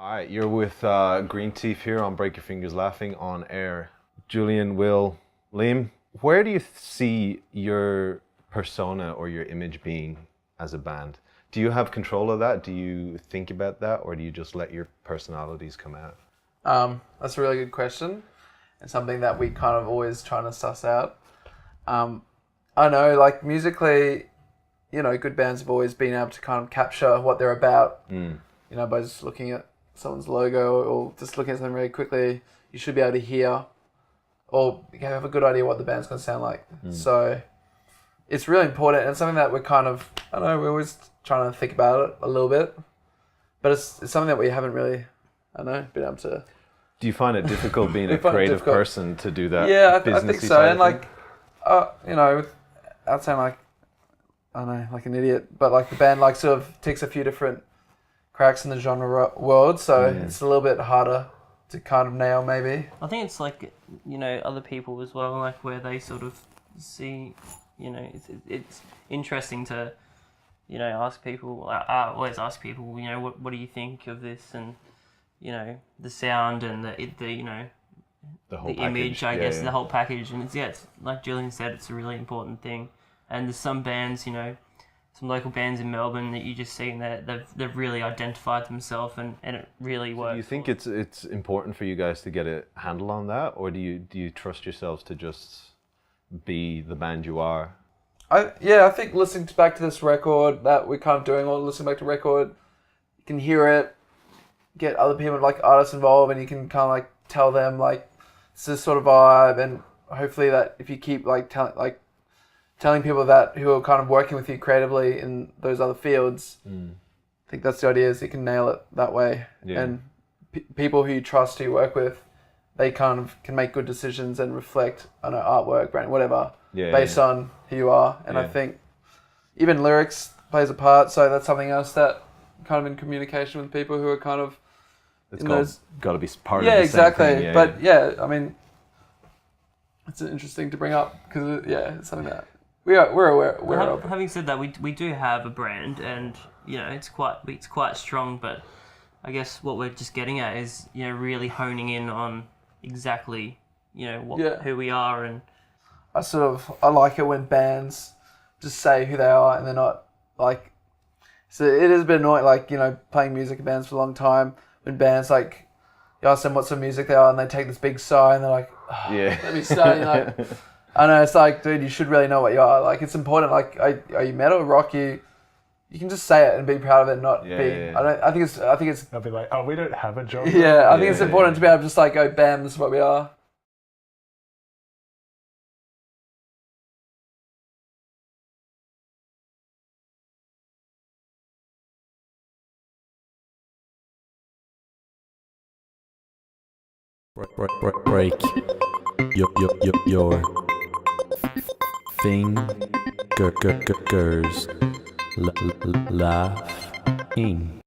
All right, you're with Greenthief here on Break Your Fingers Laughing on air. Julian, Will, Liam, where do you see your persona or your image being as a band? Do you have control of that? Do you think about that, or do you just let your personalities come out? That's a really good question, and something that we kind of always trying to suss out. I know, like musically, good bands have always been able to kind of capture what they're about. By just looking at someone's logo or just looking at something really quickly, you should be able to hear or have a good idea what the band's going to sound like. So it's really important, and something that we're we're always trying to think about it a little bit, but it's something that we haven't really, been able to. Do you find it difficult being a creative person to do that? Yeah, I think so. And I'd sound like, like an idiot, but like the band sort of ticks a few different cracks in the genre world, so it's a little bit harder to kind of nail maybe. I think it's like, other people as well, like where they sort of see, it's interesting to, ask people, I always ask people, what do you think of this, and, the sound and the whole image, package. I guess, the whole package, and it's like Julian said, it's a really important thing. And there's some bands, some local bands in Melbourne that you just see that they've really identified themselves, and it really works. Do you think it's important for you guys to get a handle on that, or do you trust yourselves to just be the band you are? I think listening back to this record that we're kind of doing, or listening back to record, you can hear it, get other people like artists involved, and you can kind of like tell them like it's this sort of vibe, and hopefully that if you keep telling people that who are kind of working with you creatively in those other fields, I think that's the idea, is you can nail it that way. Yeah. And people who you trust, who you work with, they kind of can make good decisions and reflect on artwork, brand, whatever, based on who you are. And I think even lyrics plays a part, so that's something else that kind of in communication with people who are kind of it's got to be part of the exactly. same thing. But it's interesting to bring up because it's something that we're aware of. Having said that, we do have a brand, and it's quite strong. But I guess what we're just getting at is really honing in on exactly who we are. And I like it when bands just say who they are, and they're not like. So it is a bit annoying, playing music in bands for a long time. When bands you ask them what sort of music they are, and they take this big sigh, and they're like, let me start. I know, it's like, dude, you should really know what you are. Like, it's important. Like, are you metal, rock? You can just say it and be proud of it, and not be. Yeah. I think it's. I'll be like, we don't have a genre. Yeah, I think it's important to be able to just go, bam, this is what we are. Break your fingers laughing.